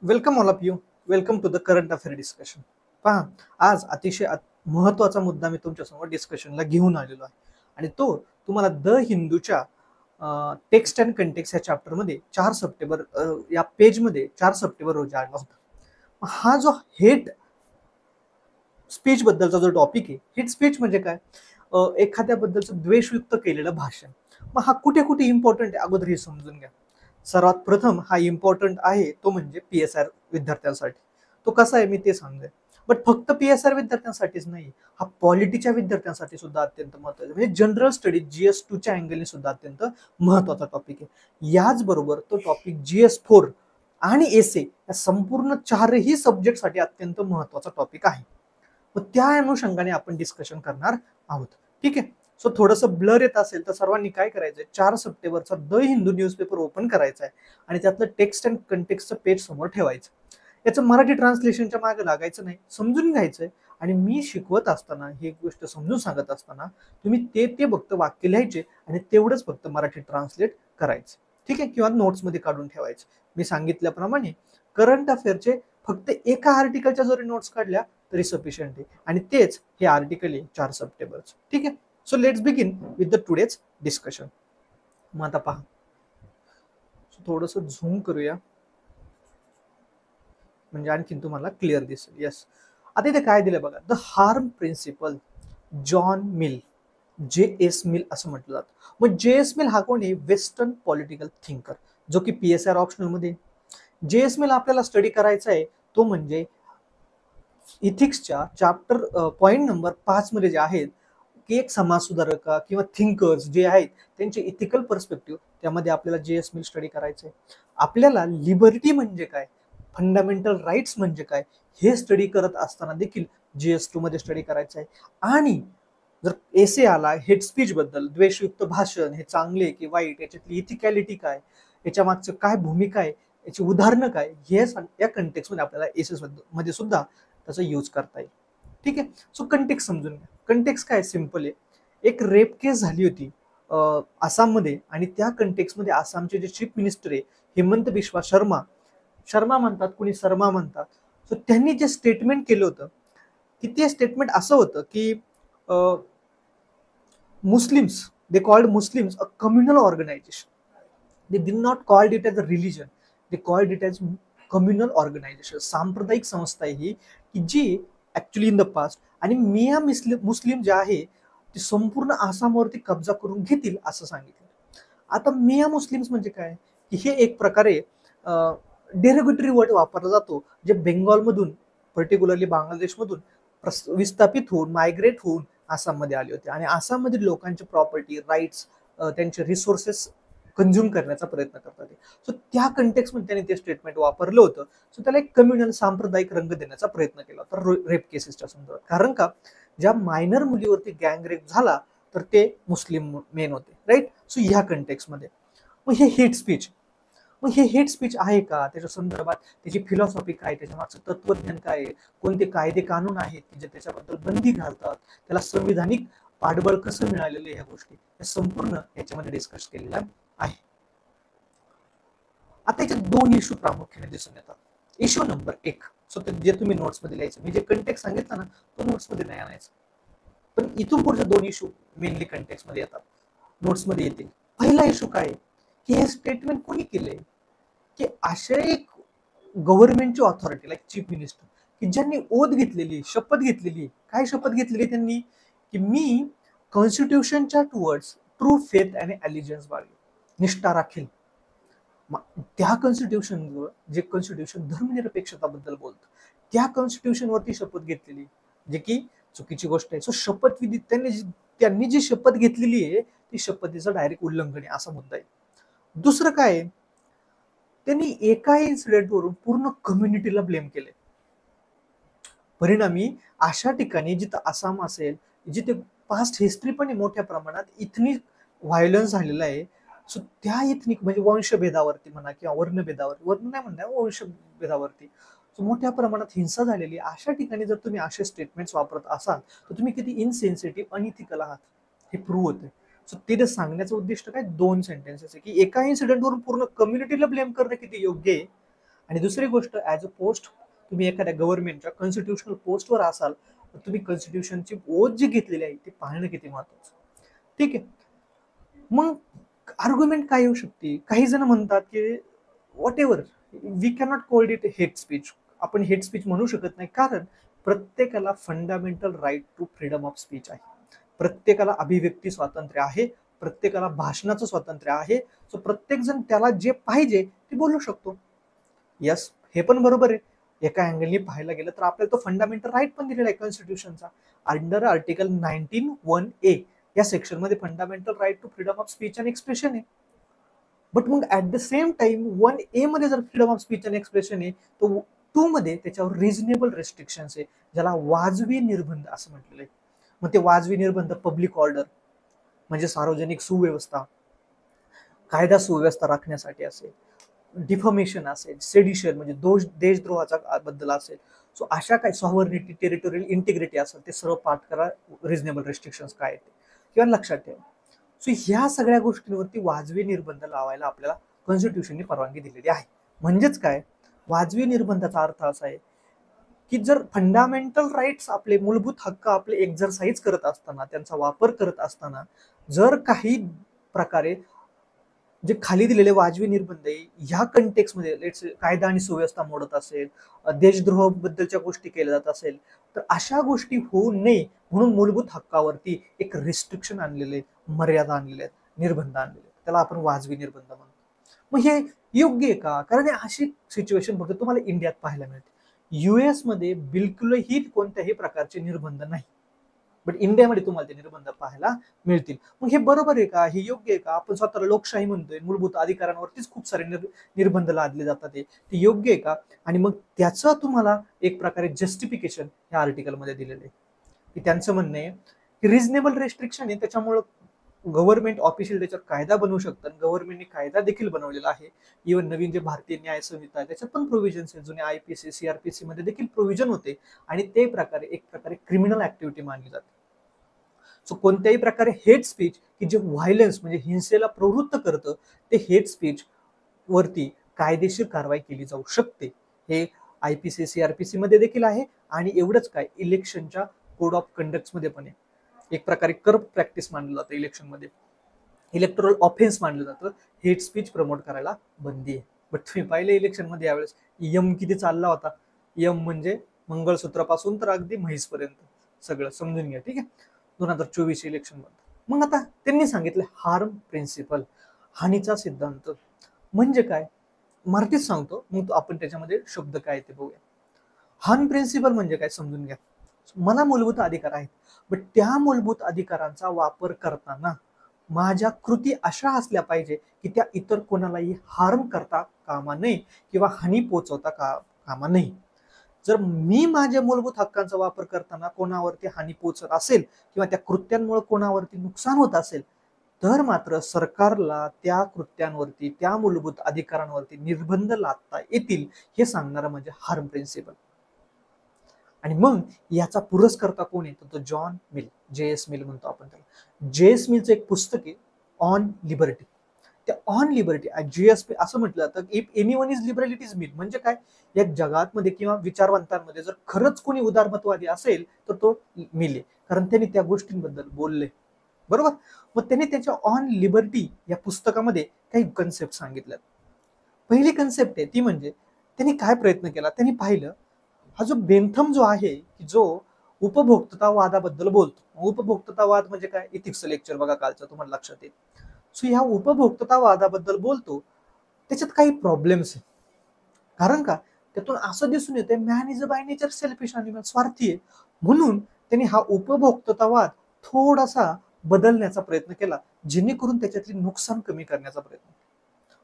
Welcome all of you. Welcome to the current affair discussion. पहा, आज अतिशय महत्त्वाचा मुद्दा मी तुमच्यासमोर डिस्कशनला घेऊन आलेलो आहे आणि तो तुम्हाला द हिंदूच्या टेक्स्ट अँड कंटेक्स्ट या चॅप्टरमध्ये 4 सप्टेंबर या पेजमध्ये 4 सप्टेंबर रोजी आला होता. हा जो हेट स्पीच बद्दलचा जो टॉपिक आहे, हेट स्पीच म्हणजे काय? एखाद्याबद्दलचं द्वेषयुक्त केलेलं भाषण. मग हा कुठे कुठे इम्पॉर्टंट आहे अगोदर हे समजून घ्या. सर्वात प्रथम हा इम्पॉर्टंट आहे तो म्हणजे PSR विद्यार्थ्यांसाठी. तो कसा आहे मी ते सांगेन. बट फक्त PSR विद्यार्थ्यांसाठीच नाही, हा पॉलिटीच्या विद्यार्थ्यांसाठी सुद्धा अत्यंत महत्त्वाचा म्हणजे जनरल स्टडी GS2च्या अँगलने सुद्धा अत्यंत महत्त्वाचा टॉपिक आहे. याचबरोबर तो टॉपिक GS4 आणि एसे या संपूर्ण चारही सब्जेक्टसाठी अत्यंत महत्त्वाचा टॉपिक आहे. मग त्या अनुषंगाने आपण डिस्कशन करणार आहोत. ठीक आहे. सो थोडंसं ब्लर येत असेल तर सर्वांनी काय करायचंय, 4 सप्टेंबरचा द हिंदू न्यूजपेपर ओपन करायचा आहे आणि त्यातलं टेक्स्ट अँड कंटेक्स्टचं पेज समोर ठेवायचं. याचं मराठी ट्रान्सलेशनच्या मागे लागायचं नाही, समजून घ्यायचंय. आणि मी शिकवत असताना ही गोष्ट समजून सांगत असताना तुम्ही ते ते फक्त वाक्य लिहायचे आणि तेवढंच फक्त मराठी ट्रान्सलेट करायचं. ठीक आहे, किंवा नोट्समध्ये काढून ठेवायचं. मी सांगितल्याप्रमाणे करंट अफेअरचे फक्त एका आर्टिकलच्या जरी नोट्स काढल्या तरी सफिशियंट आहे आणि तेच हे आर्टिकल आहे 4 सप्टेंबरचं. ठीक आहे. So let's begin with the today's discussion. मग आता पहा, थोडंसं झूम करूया म्हणजे आणखीन तुम्हाला क्लिअर दिसेल. येस, आता इथे काय दिलं बघा, the harm principle John Mill, JS Mill असं म्हटलं जातं. मग JS मिल हा कोण आहे? वेस्टर्न पॉलिटिकल थिंकर, जो की PSR ऑप्शनल मध्ये. JS मिल आपल्याला स्टडी करायचा आहे तो म्हणजे इथिक्सच्या चॅप्टर पॉईंट नंबर 5 मध्ये जे आहेत की एक समाज सुधारक किंवा थिंकर्स जे आहेत त्यांचे इथिकल पर्स्पेक्टिव्ह, त्यामध्ये आपल्याला JS मिल स्टडी करायचं आहे. आपल्याला लिबर्टी म्हणजे काय, फंडामेंटल राईट्स म्हणजे काय हे स्टडी करत असताना देखील GS2 मध्ये स्टडी करायचं आहे. आणि जर एसे आला हेट स्पीच बद्दल, द्वेषयुक्त भाषण हे चांगले की वाईट, याच्यातली इथिकॅलिटी काय, याच्या मागचं काय भूमिका आहे, याची उदाहरणं काय, हे या कंटेक्स्ट मध्ये आपल्याला एसेस मध्ये सुद्धा त्याचा यूज करता येईल. ठीक आहे. सो कंटेक्स्ट समजून घ्या. कंटेक्स्ट काय सिंपल आहे. एक रेप केस झाली होती आसाममध्ये आणि त्या कंटेक्स्टमध्ये आसामचे जे चीफ मिनिस्टर आहे हेमंत बिश्वा शर्मा, शर्मा म्हणतात कुणी शर्मा म्हणतात, सो त्यांनी जे स्टेटमेंट केलं होतं की ते स्टेटमेंट असं होतं की Muslims, they called Muslims a communal organisation. They did not called it as a religion, they called it as communal organisation. सांप्रदायिक संस्था आहे ही की जी ऍक्च्युली इन द पास्ट आणि मिया मुस्लिम जे आहे ते संपूर्ण आसामवरती कब्जा करून घेतील असं सांगितलं. आता मिया मुस्लिम्स म्हणजे काय की हे एक प्रकारे डेरोगेटरी वर्ड वापरला जातो जे बेंगॉलमधून, पर्टिक्युलरली बांगलादेशमधून विस्थापित होऊन, मायग्रेट होऊन आसाममध्ये आले होते आणि आसाममधील लोकांचे प्रॉपर्टी राईट्स, त्यांचे रिसोर्सेस कंझ्युम करण्याचा प्रयत्न करतात. सो त्या कंटेक्स्टमध्ये त्यांनी ते स्टेटमेंट वापरलं होतं. सो त्याला एक कम्युनल सांप्रदायिक रंग देण्याचा प्रयत्न केला होता रेप केसेसच्या संदर्भात. कारण का, ज्या मायनर मुलीवरती गँग रेप झाला तर ते मुस्लिम मेन होते, राईट. सो ह्या कंटेक्स्टमध्ये मग हे हेट स्पीच, मग हे हेट स्पीच आहे का, त्याच्या संदर्भात त्याची फिलॉसॉफी काय, त्याच्या मागचं तत्वज्ञान काय आहे, कोणते कायदे कानून आहेत की जे त्याच्याबद्दल बंदी घालतात, त्याला संविधानिक पाठबळ कसं मिळालेलं आहे, ह्या गोष्टी हे संपूर्ण याच्यामध्ये डिस्कस केलेल्या आहे. आता याच्यात दोन इश्यू प्रामुख्याने दिसून येतात. इश्यू नंबर 1, सो जे तुम्ही नोट्स मध्ये लिहायचं, मी जे कंटेक्स्ट सांगितलं ना तो नोट्स मध्ये नाही आणायचं, पण इथून पुढचे दोन इश्यू मेनली कंटेक्स्ट मध्ये येतात, नोट्स मध्ये येतील. पहिला इश्यू काय आहे की हे स्टेटमेंट कोणी केलंय की अशा एक गव्हर्नमेंटची ऑथॉरिटी लाईक चीफ मिनिस्टर की ज्यांनी ओथ घेतलेली, शपथ घेतलेली. काय शपथ घेतलेली त्यांनी की मी कॉन्स्टिट्यूशनच्या टुवर्ड्स ट्रू फेथ आणि अलिजन्स बाळगेल, निष्ठा राखेल. त्या कॉन्स्टिट्यूशन, जे कॉन्स्टिट्यूशन धर्मनिरपेक्षताबद्दल बोलतं, त्या कॉन्स्टिट्यूशन वरती शपथ घेतलेली, जे की चुकीची गोष्ट आहे. सो शपथविधी त्यांनी जी शपथ घेतलेली आहे ती शपथेचं डायरेक्ट उल्लंघन आहे असा मुद्दा आहे. दुसरं काय, त्यांनी एका इन्सिडेंटवरून पूर्ण कम्युनिटीला ब्लेम केले. परिणामी अशा ठिकाणी जिथं आसाम असेल, जिथे पास्ट हिस्ट्री पण मोठ्या प्रमाणात इथनिक व्हायलन्स झालेला आहे. सो त्या इथनिक म्हणजे वंशभेदावरती म्हणा किंवा वर्णभेदावरती, वर्ण नाही म्हणणार, वंशभेदावरती मोठ्या प्रमाणात हिंसा झालेली. अशा ठिकाणी जर तुम्ही असे स्टेटमेंट्स वापरत असाल तर तुम्ही किती इनसेन्सिटिव्ह, अनइथिकल आहात हे प्रूव्ह होते. सो ते सांगण्याचं उद्दिष्ट काय, दोन सेंटेन्सेस आहे की एका इन्सिडेंटवरून पूर्ण कम्युनिटीला ब्लेम करणं किती योग्य आहे आणि दुसरी गोष्ट, ॲज अ पोस्ट तुम्ही एखाद्या गव्हर्नमेंटच्या कॉन्स्टिट्युशनल पोस्टवर असाल तर तुम्ही कॉन्स्टिट्यूशनची ओथ जी घेतलेली आहे ती पाळणं किती महत्वाचं. ठीक आहे. मग आर्ग्युमेंट काय येऊ शकते, काही जण म्हणतात की whatever, we cannot call it hate speech. आपण हेट स्पीच म्हणू शकत नाही, कारण प्रत्येकाला fundamental right to freedom of speech आहे. प्रत्येकाला अभिव्यक्ती स्वातंत्र्य आहे, प्रत्येकाला भाषणाचं स्वातंत्र्य आहे. सो प्रत्येक जण त्याला जे पाहिजे ते बोलू शकतो. यस, हे पण बरोबर आहे. एका अँगलनी पाहायला गेलं तर आपल्याला तो फंडामेंटल राईट पण दिलेला आहे कॉन्स्टिट्यूशनचा. अंडर आर्टिकल 19(1)(a) या सेक्शनमध्ये fundamental right to freedom of speech and expression आहे. बट मग at the same time 1(a) मध्ये जर freedom of speech and expression आहे, तो 2 मध्ये त्याच्यावर रिझनेबल रेस्ट्रिक्शन्स आहे, ज्याला वाजवी निर्बंध असं म्हटलेलं आहे. मग ते वाजवी निर्बंध पब्लिक ऑर्डर म्हणजे सार्वजनिक सुव्यवस्था, कायदा सुव्यवस्था राखण्यासाठी असेल, डिफॉर्मेशन असेल, सेडिशन म्हणजे देशद्रोहाचा बद्दल असेल, सो अशा काही सॉव्हर्निटी, टेरिटोरियल इंटिग्रिटी असेल, ते सर्व पाठ करा. रिजनेबल रेस्ट्रिक्शन्स काय ते किंवा लक्षात ठेवा. सो ह्या सगळ्या गोष्टींवरती वाजवी निर्बंध लावायला आपल्याला कॉन्स्टिट्यूशनने परवानगी दिलेली आहे. म्हणजेच काय, वाजवी निर्बंधाचा अर्थ असा आहे की जर फंडामेंटल राईट्स, आपले मूलभूत हक्क आपले एक्झरसाइज करत असताना, त्यांचा वापर करत असताना जर काही प्रकारे जे खाली दिलेले वाजवी निर्बंध आहे ह्या कंटेक्समध्ये लेट्स कायदा आणि सुव्यवस्था मोडत असेल, देशद्रोह बद्दलच्या गोष्टी केल्या जात असेल, तर अशा गोष्टी होऊ नये म्हणून मूलभूत हक्कावरती एक रिस्ट्रिक्शन आणलेले, मर्यादा आणलेल्या आहेत, निर्बंध आणलेले, त्याला आपण वाजवी निर्बंध म्हणतो. मग हे योग्य आहे का? कारण अशी सिच्युएशन फक्त तुम्हाला इंडियात पाहायला मिळते. US मध्ये बिलकुलही कोणत्याही प्रकारचे निर्बंध नाही, बट इंडियामध्ये तुम्हाला ते निर्बंध पाहायला मिळतील. मग हे बरोबर आहे का? हे योग्य आहे का? आपण स्वतःला लोकशाही म्हणतोय, मूलभूत अधिकारांवरतीच खूप सारे निर्बंध लादले जातात, ते योग्य आहे का? आणि मग त्याचं तुम्हाला एक प्रकारे जस्टिफिकेशन या आर्टिकलमध्ये दिलेलं आहे, की त्यांचं म्हणणं आहे की रिजनेबल रेस्ट्रिक्शन आहे, त्याच्यामुळं गव्हर्नमेंट ऑफिशियल त्याच्यावर कायदा बनवू शकतात. गव्हर्नमेंटने कायदा देखील बनवलेला आहे. इव्हन नवीन जे भारतीय न्याय संहिता आहे त्याच्यात पण प्रोव्हिजन्स आहेत. जुने IPC, CRPC मध्ये देखील प्रोव्हिजन होते आणि ते एक प्रकारे क्रिमिनल ऍक्टिव्हिटी मानली जाते. सो कोणत्याही प्रकारे हेट स्पीच की जे व्हायलन्स म्हणजे हिंसेला प्रवृत्त करतं, ते हेट स्पीच वरती कायदेशीर कारवाई केली जाऊ शकते. हे IPC, CRPC मध्ये देखील आहे. आणि एवढंच काय, इलेक्शनच्या कोड ऑफ कंडक्ट मध्ये पण आहे. एक प्रकारे करप्ट प्रॅक्टिस मानलं जातं इलेक्शनमध्ये, इलेक्टोरल ऑफेन्स मानलं जातं, हेट स्पीच प्रमोट करायला बंदी आहे. बट तुम्ही पाहिले इलेक्शनमध्ये यावेळेस यम किती चालला होता. यम म्हणजे मंगळसूत्रापासून तर अगदी म्हैसपर्यंत सगळं समजून घ्या. ठीक आहे, 2024 इलेक्शन मध्ये. मग आता त्यांनी सांगितलं हार्म प्रिन्सिपल, हानीचा सिद्धांत म्हणजे काय, मराठीत सांगतो, मग आपण त्याच्यामध्ये शब्द काय ते बघूया. हार्म प्रिन्सिपल म्हणजे काय समजून घ्या. मला मूलभूत अधिकार आहेत, बट त्या मूलभूत अधिकारांचा वापर करताना माझ्या कृती अशा असल्या पाहिजे की त्या इतर कोणालाही हार्म करता कामा नये किंवा हानी पोचवता कामा नये. जर मी माझ्या मूलभूत हक्कांचा वापर करताना कोणावरती हानी पोचत असेल किंवा त्या कृत्यांमुळे कोणावरती नुकसान होत असेल, तर मात्र सरकारला त्या कृत्यांवरती, त्या मूलभूत अधिकारांवरती निर्बंध लादता येतील, हे सांगणारा म्हणजे हार्म प्रिन्सिपल. आणि मग याचा पुरस्कर्ता कोण आहे, तो जॉन मिल, JS मिल म्हणतो आपण त्याला. JS मिलचं एक पुस्तक आहे ऑन लिबर्टी. त्या ऑन लिबर्टी JS असं म्हटलं जातं, if anyone is liberal it is mill. म्हणजे काय, या जगातमध्ये किंवा विचारवंतांमध्ये जर खरंच कोणी उदारमतवादी असेल तर तो मिल आहे, कारण त्यांनी त्या गोष्टींबद्दल बोलले. बरोबर. मग त्यांनी त्याच्या ऑन लिबर्टी या पुस्तकामध्ये काही कन्सेप्ट सांगितल्यात. पहिली कन्सेप्ट आहे ती म्हणजे त्यांनी काय प्रयत्न केला, त्यांनी पाहिलं हा जो बेंथम जो आहे, जो उपभोक्तावादाबद्दल बोलतो. उपभोक्तावाद म्हणजे काय, इथिक्सचं लेक्चर बघा कालचं, तुम्हाला लक्षात येईल. सो ह्या उपभोक्तावादाबद्दल बोलतो, त्याच्यात काही प्रॉब्लेम्स आहेत. कारण का, त्यातून असं दिसून येतं man is a by nature selfish animal, स्वार्थी आहे. म्हणून त्यांनी हा उपभोक्तावाद थोडासा बदलण्याचा प्रयत्न केला, जेणेकरून त्याच्यातली नुकसान कमी करण्याचा प्रयत्न.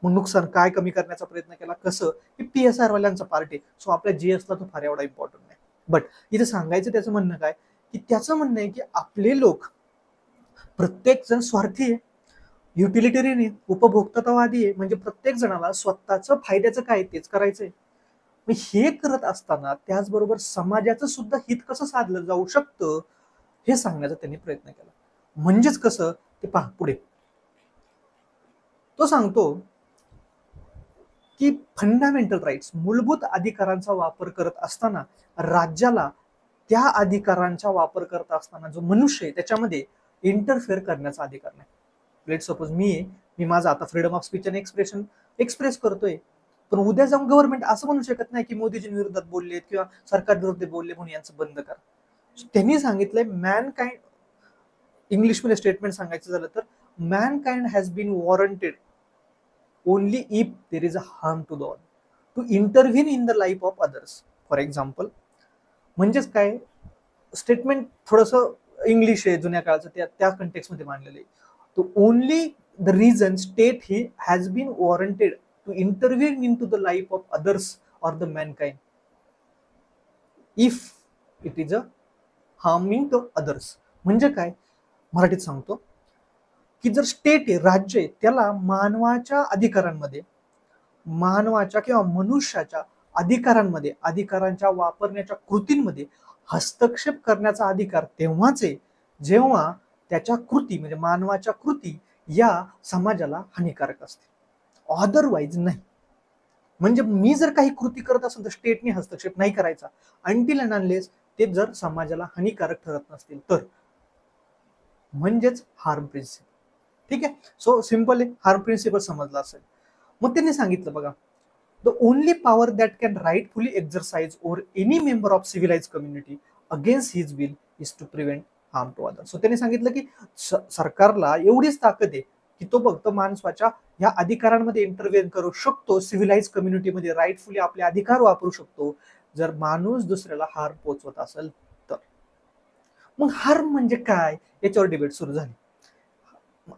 मग नुकसान काय कमी करण्याचा प्रयत्न केला, कसं, हे PSR वाल्यांचा पार्ट आहे. सो आपल्या GS ला तो फार एवढा इम्पॉर्टंट नाही. बट इथे सांगायचं त्याचं म्हणणं काय, की त्याचं म्हणणं आहे की आपले लोक प्रत्येक जण स्वार्थी आहे, युटिलिटेरियन आहे, उपभोक्तावादी आहे. म्हणजे प्रत्येक जणाला स्वतःचं फायद्याचं काय तेच करायचंय. मग हे करत असताना त्याचबरोबर समाजाचं सुद्धा हित कसं साधलं जाऊ शकतं, हे सांगण्याचा त्यांनी प्रयत्न केला. म्हणजेच कसं ते पहा पुढे तो सांगतो की फंडामेंटल राईट्स, मूलभूत अधिकारांचा वापर करत असताना राज्याला त्या अधिकारांचा वापर करत असताना जो मनुष्य आहे त्याच्यामध्ये इंटरफेअर करण्याचा अधिकार नाही. लेट सपोज मी माझा आता फ्रीडम ऑफ स्पीच आणि एक्सप्रेशन एक्सप्रेस करतोय, पण उद्या जाऊन गव्हर्नमेंट असं म्हणू शकत नाही की मोदीजींविरोधात बोललेत किंवा सरकार विरुद्ध बोलले म्हणून यांचं बंद करा. त्यांनी सांगितलंय मॅन काइंड, इंग्लिशमध्ये स्टेटमेंट सांगायचं झालं तर mankind has been warranted only if there is a harm to the all to intervene in the life of others. For example म्हणजेच काय, स्टेटमेंट थोडंसं इंग्लिश आहे जुन्या काळचं, त्या कंटेक्समध्ये मांडलेलं आहे. तो only the reason state he has been warranted to intervene in to the life of others or the mankind if it is a harming to others. म्हणजे काय, मराठीत सांगतो की जर स्टेट आहे, राज्य आहे, त्याला मानवाच्या अधिकारांमध्ये, मानवाच्या किंवा मनुष्याच्या अधिकारांमध्ये, अधिकारांच्या वापरण्याच्या कृतींमध्ये हस्तक्षेप करण्याचा अधिकार तेव्हाच आहे जेव्हा त्याच्या कृती म्हणजे मानवाच्या कृती या समाजाला हानिकारक असते, अदरवाईज नाही. म्हणजे मी जर काही कृती करत असेल तर स्टेटने हस्तक्षेप नाही करायचा अनटिल अँड अनलेस ते जर समाजाला हानिकारक ठरत नसतील तर, म्हणजेच हार्म प्रिन्सिपल. ठीक आहे, सो सिंपल आहे, हार्म प्रिन्सिपल समजला असेल. मग त्यांनी सांगितलं बघा, the only power that can rightfully exercise over any member of civilize community against his will is to prevent harm to other. So त्यांनी सांगितलं की सरकारला एवढीच ताकद आहे की तो फक्त माणसाच्या ह्या अधिकारांमध्ये इंटरव्हेन करू शकतो, सिव्हिलाइज कम्युनिटीमध्ये राईटफुली आपले अधिकार वापरू शकतो जर माणूस दुसऱ्याला हार्म पोचवत असेल तर. मग हार्म म्हणजे काय याच्यावर डिबेट सुरू झाली.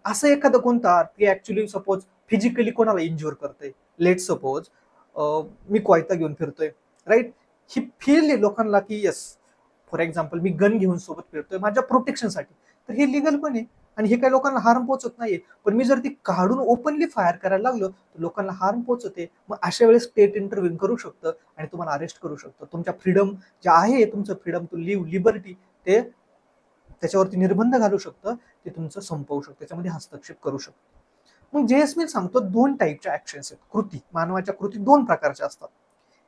असं एखादं कोणता की ऍक्च्युली सपोज फिजिकली कोणाला इंज्युअर करतंय, लेट सपोज मी कोयता घेऊन फिरतोय, राईट, ही फील आहे लोकांना की yes, for example me gun घेऊन सोबत फिरतोय माझ्या प्रोटेक्शनसाठी, तर हे लिगल पण आहे आणि हे काही लोकांना हार्म पोचत नाहीये. पण मी जर ती काढून ओपनली फायर करायला लागलो तर लोकांना हार्म पोचते. मग अशा वेळेस स्टेट इंटरव्ह्यू करू शकतं आणि तुम्हाला अरेस्ट करू शकतं. तुमच्या फ्रीडम जे आहे, तुमचं फ्रीडम टू लिव्ह, लिबर्टी, ते त्याच्यावरती निर्बंध घालू शकतं, ते तुमचं संपवू शकतं, त्याच्यामध्ये हस्तक्षेप करू शकतं. मग जेएसमी सांगतो दोन टाईपच्या ऍक्शन्स आहेत, कृती, मानवाच्या कृती दोन प्रकारच्या असतात.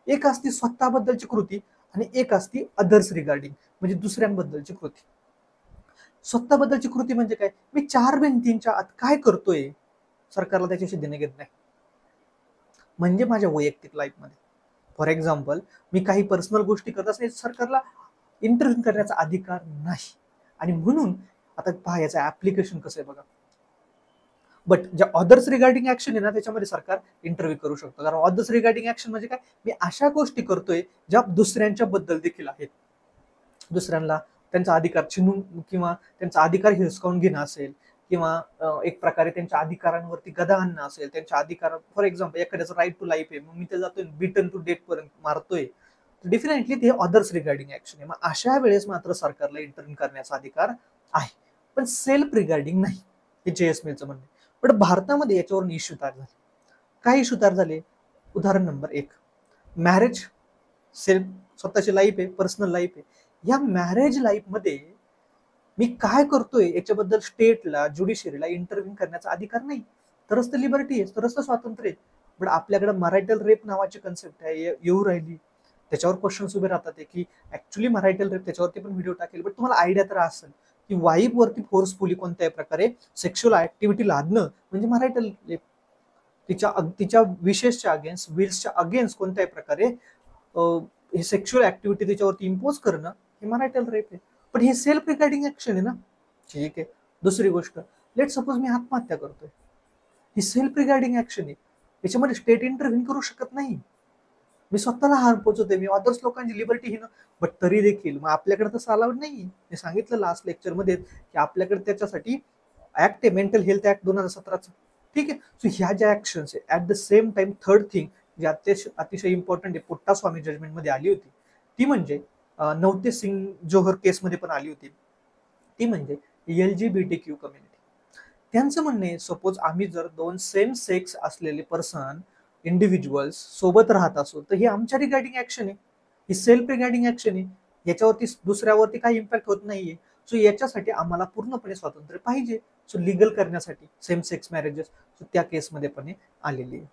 एक असती स्वतःबद्दलची कृती आणि एक असती अदर्स रिगार्डिंग म्हणजे दुसऱ्यांबद्दलची कृती. स्वतःबद्दलची कृती म्हणजे काय, मी चार भिंतींच्या आत काय करतोय सरकारला त्याच्याशी देणे घेत नाही, म्हणजे माझ्या वैयक्तिक लाईफमध्ये. फॉर एक्झाम्पल मी काही पर्सनल गोष्टी करत असणे सरकारला इंटरव्ह्यू करण्याचा अधिकार नाही. आणि म्हणून आता पहा याचं ऍप्लिकेशन कसं आहे बघा. बट ज्या अदर्स रिगार्डिंग ऍक्शन आहे ना त्याच्यामध्ये सरकार इंटरव्ह्यू करू शकतो. कारण अदर्स रिगार्डिंग ऍक्शन म्हणजे काय, मी अशा गोष्टी करतोय ज्या दुसऱ्यांच्या बद्दल देखील आहेत, दुसऱ्यांना त्यांचा अधिकार छिनून किंवा त्यांचा अधिकार हिसकावून घेणं असेल किंवा एक प्रकारे त्यांच्या अधिकारांवरती गदा आणणं असेल, त्यांच्या अधिकार, फॉर एक्झाम्पल एखाद्याचं राईट टू लाईफ आहे, मग मी ते जातोय बिटन टू डेट पर्यंत मारतोय, डेफिनेटली ते अदर्स रिगार्डिंग ऍक्शन आहे. मग अशा वेळेस मात्र सरकारला इंटरव्ह्यू करण्याचा अधिकार आहे, पण सेल्फ रिगार्डिंग नाही, हे जेएसमीचं म्हणणं. पण भारतामध्ये याच्यावरून इश्यू तयार झाले. काय इश्यू तयार झाले, उदाहरण नंबर 1, मॅरेज, सेल्फ, स्वतःची लाईफ आहे, पर्सनल लाईफ आहे, या मॅरेज लाईफ मध्ये मी काय करतोय याच्याबद्दल स्टेटला, ज्युडिशरीला इंटरव्ह्यू करण्याचा अधिकार नाही. तरच तर लिबर्टी आहे, तरच तर स्वातंत्र्य आहे. पण आपल्याकडे मरायटल रेप नावाची कन्सेप्ट आहे, येऊ राहिली, त्याच्यावर क्वेश्चन्स उभे राहतात की ऍक्च्युली मरायटल रेप, त्याच्यावरती पण व्हिडिओ टाकेल. बट तुम्हाला आयडिया तर असेल की वाईफ वरती फोर्सफुली कोणत्याही प्रकारे सेक्शुअल ऍक्टिव्हिटी लादणं म्हणजे मरायटल रेप. तिच्या विशेषच्या अगेन्स्ट, विल्सच्या अगेन्स्ट कोणत्याही प्रकारे हे सेक्शुअल ऍक्टिव्हिटी त्याच्यावरती इम्पोज करणं हे मरायटल रेप आहे. पण हे सेल्फ रिगार्डिंग ऍक्शन आहे ना, ठीक आहे. दुसरी गोष्ट, लेट सपोज मी आत्महत्या करतोय, ही सेल्फ रिगार्डिंग ऍक्शन आहे, याच्यामध्ये स्टेट इंटरव्ह्यू करू शकत नाही. मी स्वतःला हार्म पोचवते, मी अदर्स लोकांची लिबर्टी हिनं, बट तरी देखील मग आपल्याकडे तसं अलाउड नाही. मी सांगितलं लास्ट लेक्चरमध्ये की आपल्याकडे त्याच्यासाठी ऍक्ट आहे, मेंटल हेल्थ ऍक्ट 2017चं. ठीक आहे. सो ह्या ज्या ऍक्शन्स आहे, at the same time third thing जी अतिशय इम्पॉर्टंट आहे, पुट्टा स्वामी जजमेंट मध्ये आली होती, ती म्हणजे नवते सिंग जोहर केसमध्ये पण आली होती, ती म्हणजे LGBTQ कम्युनिटी. त्यांचं म्हणणे, सपोज आम्ही जर दोन सेम सेक्स असलेले पर्सन, इंडिव्हिज्युअल्स सोबत राहत असो तर ही आमच्या रिगार्डिंग ऍक्शन आहे, ही सेल्फ रिगार्डिंग ऍक्शन आहे, याच्यावरती दुसऱ्यावरती काही इम्पॅक्ट होत नाहीये. सो याच्यासाठी आम्हाला पूर्णपणे स्वातंत्र्य पाहिजे. सो लिगल करण्यासाठी सेम सेक्स मॅरेजेस त्या केसमध्ये पण आलेली आहे.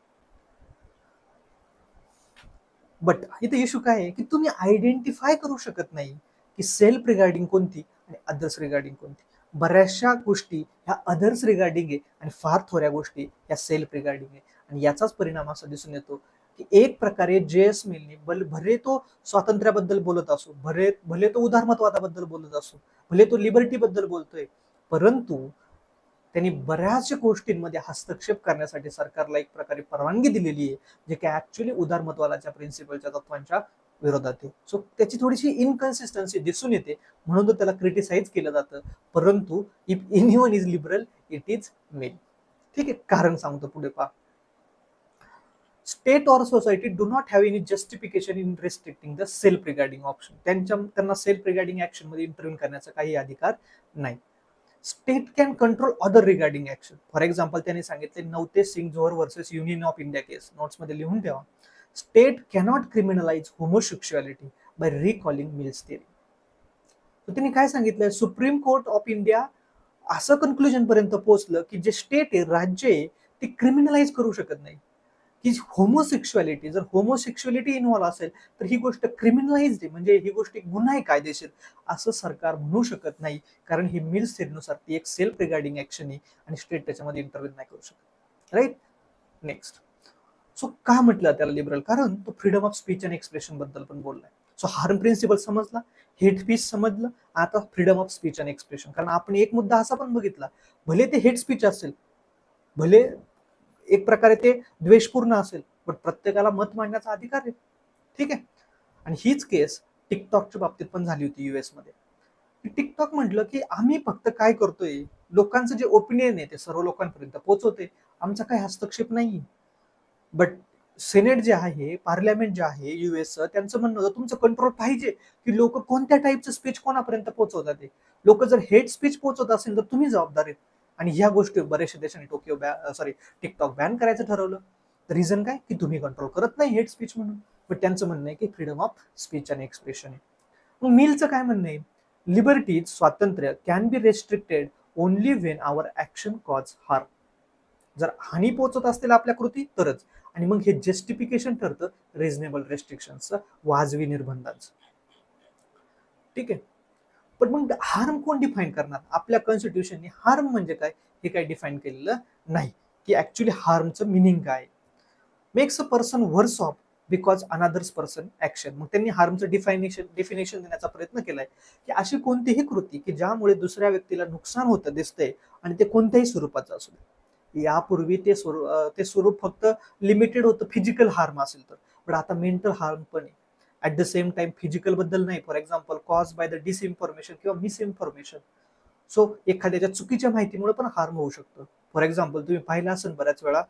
बट इथे इश्यू काय आहे की तुम्ही आयडेंटिफाय करू शकत नाही की सेल्फ रिगार्डिंग कोणती आणि अदर्स रिगार्डिंग कोणती. बऱ्याचशा गोष्टी ह्या अदर्स रिगार्डिंग आहे आणि फार थोड्या गोष्टी ह्या सेल्फ रिगार्डिंग आहे. आणि याचाच परिणाम असा दिसून येतो की एक प्रकारे जे.एस. मिलनी भले तो स्वातंत्र्याबद्दल बोलत असो, भले तो उदारमतवादाबद्दल बोलत असो, भले तो लिबर्टी बद्दल बोलतोय, परंतु त्यांनी बऱ्याचशा गोष्टींमध्ये हस्तक्षेप करण्यासाठी सरकारला एक प्रकारे परवानगी दिलेली आहे, जे की ऍक्च्युली उदारमतवादाच्या प्रिन्सिपलच्या तत्वांच्या विरोधात आहे. सो त्याची थोडीशी इनकन्सिस्टन्सी दिसून येते, म्हणून तो त्याला क्रिटिसाइज केलं जातं. परंतु if anyone is liberal it is Mill. ठीक आहे, कारण सांगतो पुढे पहा. स्टेट और society do not have any justification in restricting the self regarding option. त्यांना सेल्फ रिगार्डिंग ऍक्शन मध्ये इंटरव्ह्यू करण्याचा काही अधिकार नाही. State can control other regarding action. For example त्यांनी सांगितले Navtej Singh Johar versus Union of India case, notes मध्ये लिहून ठेवा. State cannot criminalise homosexuality by recalling mills theory. तर त्यांनी काय सांगितलं, सुप्रीम कोर्ट ऑफ इंडिया असं कन्क्लुजन पर्यंत पोहोचलं की जे स्टेट आहे, राज्य आहे, ते क्रिमिनलाइज करू शकत नाही. की होमोसेक्शुअलिटी, जर होमोसेक्शुअलिटी इन्व्हॉल्व असेल तर ही गोष्ट क्रिमिनलाइज आहे, म्हणजे ही गोष्ट गुन्हा आहे कायदेशीर, असं सरकार म्हणू शकत नाही. कारण ही मिल्स थेरीनुसार ती एक सेल्फ रिगार्डिंग ऍक्शन आहे आणि स्टेट त्याच्यामध्ये इंटरव्ह्यू नाही करू शकत. राईट. नेक्स्ट. सो का म्हटलं त्याला लिबरल, कारण तो freedom of speech and expression बद्दल पण बोललाय. सो हार्म प्रिन्सिपल समजला, हेट स्पीच समजलं, आता freedom of speech and expression. कारण आपण एक मुद्दा असा पण बघितला, भले ते हेट स्पीच असेल, भले एक प्रकारे ते द्वेषपूर्ण असेल, पण प्रत्येकाला मत मांडण्याचा अधिकार आहे. ठीक आहे. आणि हीच केस टिकटॉकच्या बाबतीत पण झाली होती युएस मध्ये. टिकटॉक म्हटलं की आम्ही फक्त काय करतोय, लोकांचं जे ओपिनियन आहे ते सर्व लोकांपर्यंत पोहोचवते, आमचा काही हस्तक्षेप नाही. बट सेनेट जे आहे, पार्लमेंट जे आहे युएसचं, त्यांचं म्हणणं होतं तुमचं कंट्रोल पाहिजे की लोक कोणत्या टाईपचं स्पीच कोणापर्यंत पोहोचवतात. ते लोक जर हेट स्पीच पोहोचवत असेल तर तुम्ही जबाबदार आहेत. आणि ह्या गोष्टी बऱ्याचशा देशांनी टिकटॉक बॅन करायचं ठरवलं. रिझन काय की तुम्ही कंट्रोल करत नाही हेट स्पीच म्हणून. पण त्यांचं म्हणणं आहे की फ्रीडम ऑफ स्पीच आणि एक्सप्रेशन आहे. मग मिलचं काय म्हणणं आहे, लिबर्टीज स्वातंत्र्य can be restricted only when our action cause harm. जर हानी पोहोचत असतील आपल्या कृती तरच. आणि मग हे जस्टिफिकेशन ठरतं रिझनेबल रेस्ट्रिक्शनचं, वाजवी निर्बंधांचं. ठीक आहे. पण मग हार्म कोण डिफाईन करणार, आपल्या कॉन्स्टिट्यूशनने हार्म म्हणजे काय हे काही डिफाईन केलेलं नाही, की ऍक्च्युली हार्मचं मिनिंग काय. मेक्स अ पर्सन वर्स of because another's person action. मग त्यांनी हार्मचं डिफिनेशन देण्याचा प्रयत्न केलाय की अशी कोणतीही कृती की ज्यामुळे दुसऱ्या व्यक्तीला नुकसान होतं दिसतंय, आणि ते कोणत्याही स्वरूपाचं असू दे. यापूर्वी ते स्वरूप फक्त लिमिटेड होतं फिजिकल हार्म असेल तर, पण आता मेंटल हार्म पण आहे. At the same time physical बद्दल नाही, for example cause by the disinformation किंवा मिसइन्फॉर्मेशन. सो एखाद्याच्या चुकीच्या माहितीमुळे पण हार्म होऊ शकतं. फॉर एक्झाम्पल तुम्ही पाहिलं असेल बऱ्याच वेळा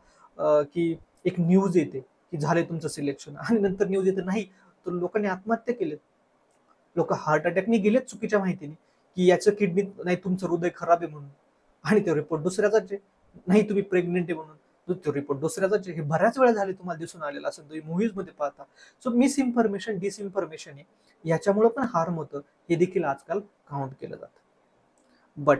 की एक न्यूज येते की झाले तुमचं सिलेक्शन, आणि नंतर न्यूज येते नाही तर लोकांनी आत्महत्या केलेत, लोक हार्ट अटॅकने गेलेत चुकीच्या माहितीने, की याचं किडनी नाही, तुमचं हृदय खराब आहे म्हणून, आणि तो रिपोर्ट दुसऱ्याचाच आहे. नाही तुम्ही प्रेग्नेंट आहे म्हणून, तो रिपोर्ट दुसऱ्याचाच आहे. हे बऱ्याच वेळा झाले, तुम्हाला दिसून आलेलं असेल तुम्ही मूव्हीज मध्ये पाहता. सो मिसइन्फॉर्मेशन, डिसइन्फॉर्मेशन आहे, याच्यामुळे पण हार्म होतं, हे देखील आजकाल काउंट केलं जातं. बट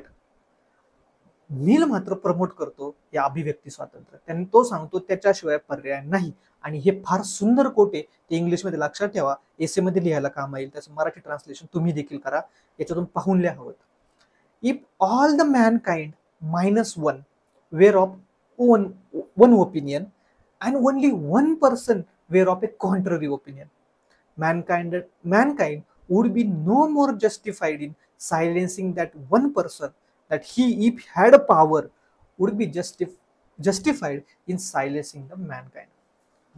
मिल मात्र प्रमोट करतो या अभिव्यक्ती स्वातंत्र्य. त्यांनी तो सांगतो त्याच्याशिवाय पर्याय नाही. आणि हे फार सुंदर कोट आहे, ते इंग्लिशमध्ये लक्षात ठेवा, एसे मध्ये लिहायला काम येईल, त्याचं मराठी ट्रान्सलेशन तुम्ही देखील करा, याच्यातून पाहून लिहावं. If all the mankind minus one were of one opinion and only one person were of a contrary opinion, mankind would be no more justified in silencing that one person that he, if had a power, would be justified in silencing the mankind.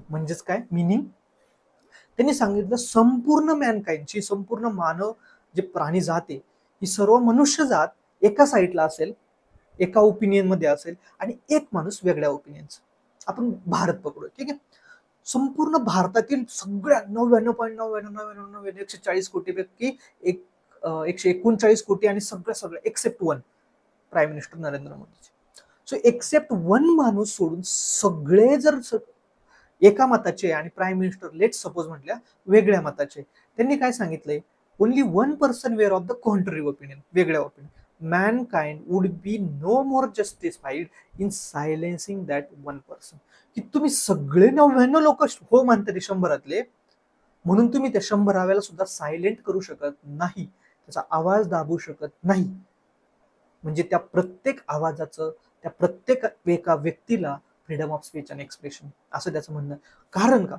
म्हणजेच काय meaning, त्यांनी सांगितलं संपूर्ण मॅनकाइंडची, संपूर्ण मानव जे प्राणी जात आहे, ही सर्व मनुष्य जात एका साईडला असेल, एका ओपिनियन मध्ये असेल, आणि एक माणूस वेगळ्या ओपिनियनचा. आपण भारत पकडू, ठीक आहे. संपूर्ण भारतातील सगळ्या 99.9999 140 कोटीपैकी 139 कोटी आणि सगळ्या except one, prime minister Narendra मोदीचे. सो एक्सेप्ट वन माणूस सोडून सगळे जर एका मताचे, आणि प्राईम मिनिस्टर लेट सपोज म्हटल्या वेगळ्या मताचे, त्यांनी काय सांगितलंय, only one person were of the contrary opinion, वेगळ्या opinion, mankind would be no more justified in silencing that one person. की तुम्ही सगळे 99 लोक हो म्हणतात 100तले, म्हणून तुम्ही त्या 100व्याला सुद्धा सायलेंट करू शकत नाही, त्याचा आवाज दाबू शकत नाही. म्हणजे त्या प्रत्येक आवाजाचं, त्या प्रत्येक एका व्यक्तीला freedom of speech and expression असं त्याचं म्हणणं. कारण का,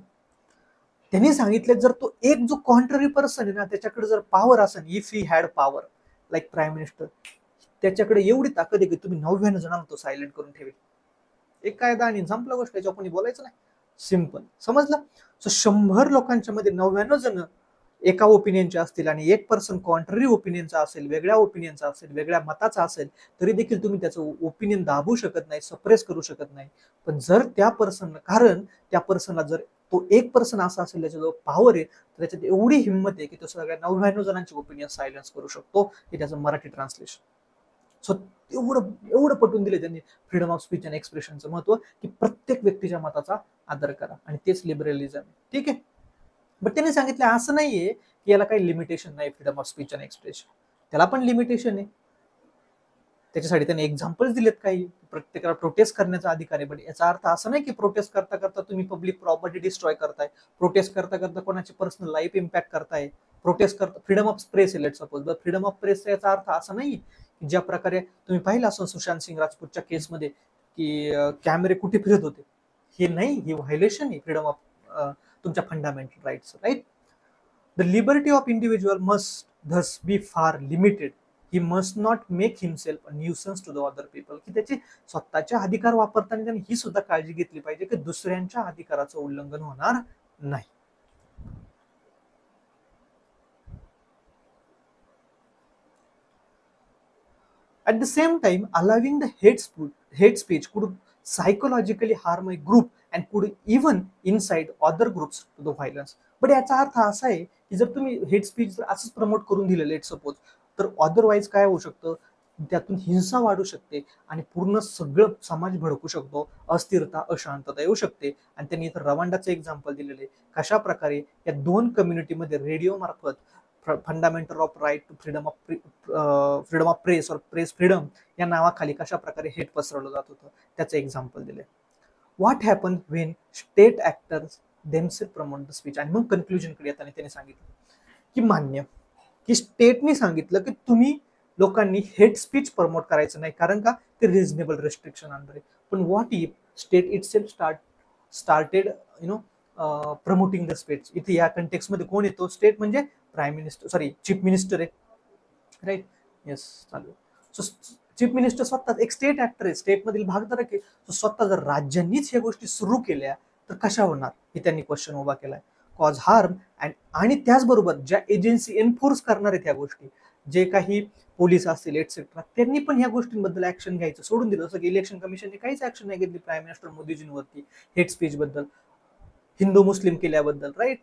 त्यांनी सांगितले जर तो एक जो कॉन्ट्ररी पर्सन आहे ना, त्याच्याकडे जर पॉवर असेल, if he had power like prime minister, त्याच्याकडे एवढी ताकद आहे की तुम्ही 99 जणांना तो सायलेंट करून ठेवेल. एक कायदा आणि संपला गोष्ट, याच्यावर कोणी बोलायचं नाही. सिंपल, समजलं? सो 100 लोकांच्या मध्ये 99 जण एका ओपिनियनचे असतील आणि एक पर्सन कॉन्ट्ररी ओपिनियनचा असेल, वेगळ्या ओपिनियनचा असेल, वेगळ्या मताचा असेल, तरी देखील तुम्ही त्याचं ओपिनियन दाबू शकत नाही, सप्रेस करू शकत नाही. पण जर त्या पर्सन, कारण त्या पर्सनला जर तो एक पर्सन असा असेल त्याच्याजवळ पॉवर आहे, तर त्याच्यात एवढी हिंमत आहे की तो सगळ्या 99 जणांची ओपिनियन सायलेन्स करू शकतो. हे त्याचं मराठी ट्रान्सलेशन. सो एवढं एवढं पटवून दिले त्यांनी फ्रीडम ऑफ स्पीच अँड एक्सप्रेशनचं महत्व, की प्रत्येक व्यक्तीच्या मताचा आदर करा, आणि तेच लिबरलिझम. ठीक आहे. बट त्यांनी सांगितलं असं नाहीये की याला काही लिमिटेशन नाही freedom of speech and expression, त्याला पण लिमिटेशन आहे. त्याच्यासाठी त्यांनी एक्झाम्पल्स दिलेत काही. प्रत्येकाला प्रोटेस्ट करण्याचा अधिकार आहे, बट याचा अर्थ असा नाही की प्रोटेस्ट करता करता तुम्ही पब्लिक प्रॉपर्टी डिस्ट्रॉय करताय, प्रोटेस्ट करता करता कोणाची पर्सनल लाईफ इम्पॅक्ट करताय. प्रोटेस्ट करता फ्रीडम ऑफ प्रेस आहे let suppose, but freedom of प्रेसचा याचा अर्थ असा नाही की ज्या प्रकारे तुम्ही पाहिलं असं सुशांत सिंग राजपूतच्या केसमध्ये की कॅमेरे कुठे फिरत होते, हे नाही, हे व्हायलेशन आहे फ्रीडम ऑफ तुमच्या fundamental rights. Right. The liberty of individual must thus be far limited. He must not make himself a nuisance to the other people. की त्याचे स्वतःचे अधिकार वापरताना त्यांनी ही सुद्धा काळजी घेतली पाहिजे की दुसऱ्यांच्या अधिकाराचं उल्लंघन होणार नाही. At the same time, allowing the hate speech could psychologically harm a group and could even incite other groups to the violence. But याचा अर्थ असा आहे की जर तुम्ही हेट स्पीच जर असंच प्रमोट करून दिलं लेट सपोज, तर अदरवाईज काय होऊ शकतं, त्यातून हिंसा वाढू शकते आणि पूर्ण सगळं समाज भडकू शकतो, अस्थिरता, अशांतता येऊ शकते. आणि त्यांनी इथं रवांडाचं एक्झाम्पल दिलेले, कशा प्रकारे या दोन कम्युनिटीमध्ये रेडिओ मार्फत fundamental of right to freedom of press और प्रेस फ्रीडम या नावाखाली कशा प्रकारे हेट पसरवलं जात होतं, त्याचं एक्झाम्पल दिले. What happen when state actors themselves promote the speech. आणि मग कन्क्लुजनकडे येताना त्यांनी सांगितलं की मान्य की स्टेटने सांगितलं की तुम्ही लोकांनी हेट स्पीच प्रमोट करायचं नाही, कारण का ते रिझनेबल रेस्ट्रिक्शन अंडर आहे. पण what if state it self started promoting the speech. इथे या कंटेक्स्ट मध्ये कोण येतो, स्टेट म्हणजे prime minister, sorry chief minister आहे. राईट. येस, चालू. सो चीफ मिनिस्टर स्वतः एक स्टेट ऍक्टर आहे, स्टेट मधील भागधारक आहे. सो स्वतः जर राज्यांनीच या गोष्टी सुरू केल्या तर कशा होणार, हे त्यांनी क्वेश्चन उभा केलाय. कॉज हार्म आणि त्याचबरोबर ज्या एजन्सी एन्फोर्स करणार आहेत ह्या गोष्टी, जे काही पोलीस असतील एटसेट्रा, त्यांनी पण ह्या गोष्टींबद्दल ऍक्शन घ्यायचं सोडून दिलं. जसं की इलेक्शन कमिशनने काहीच ऍक्शन नाही घेतली प्राईम मिनिस्टर मोदीजींवरती हेट स्पीच बद्दल, हिंदू मुस्लिम केल्याबद्दल. Right.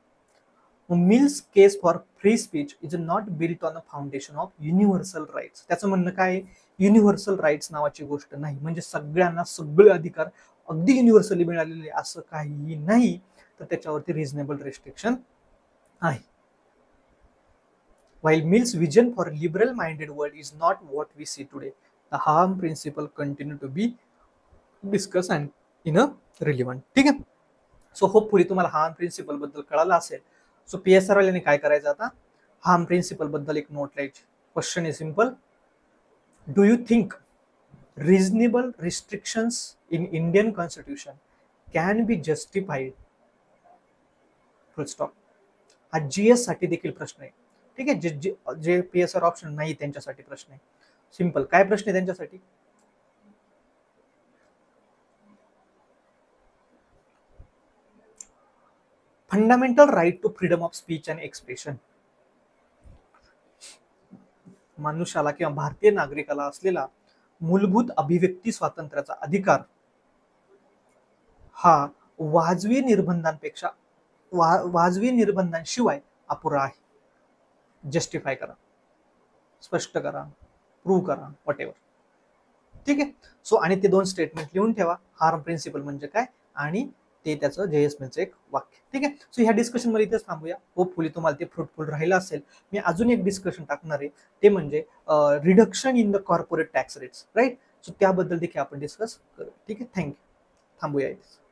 Mill's case for free speech is not built on a foundation of universal rights. त्याचं म्हणणं काय, युनिव्हर्सल राईट्स नावाची गोष्ट नाही, म्हणजे सगळ्यांना सगळे अधिकार अगदी युनिव्हर्सली मिळालेले असं काही नाही, तर त्याच्यावरती रिझनेबल रेस्ट्रिक्शन आहे. While Mill's vision for a liberal-minded world is not what we see today, the harm principle continue to be discussed and in a relevant. ठीक आहे. सो होपफुली तुम्हाला हार्म प्रिन्सिपल बद्दल कळालं असेल. सो PSR वाल्याने काय करायचं आता, हार्म प्रिन्सिपल बद्दल एक नोट लिहायची. Question is simple. Do you think reasonable restrictions in Indian constitution can be justified? Full stop. हा GS साठी देखील प्रश्न आहे. ठीक आहे. जे PSR ऑप्शन नाही त्यांच्यासाठी प्रश्न आहे. सिंपल. काय प्रश्न आहे त्यांच्यासाठी, fundamental right to freedom of speech and expression. मनुष्याला किंवा भारतीय नागरिकाला असलेला मूलभूत अभिव्यक्ती स्वातंत्र्याचा अधिकार हा वाजवी निर्बंधांशिवाय अपुरा आहे. जस्टिफाय करा, स्पष्ट करा, प्रूव्ह करा, वॉट एव्हर. ठीक आहे. सो आणि ते दोन स्टेटमेंट लिहून ठेवा, हार्म प्रिन्सिपल म्हणजे काय आणि ते त्याचं JS मिलचं एक वाक्य. ठीक आहे. सो ह्या डिस्कशन मध्ये इथेच थांबूया. होपफुली तुम्हाला ते फ्रुटफुल राहिलं असेल. मी अजून एक डिस्कशन टाकणार आहे, ते म्हणजे reduction in the corporate tax rates. Right. So त्याबद्दल देखील आपण डिस्कस करू. ठीक आहे. थँक्यू. थांबूया इथे.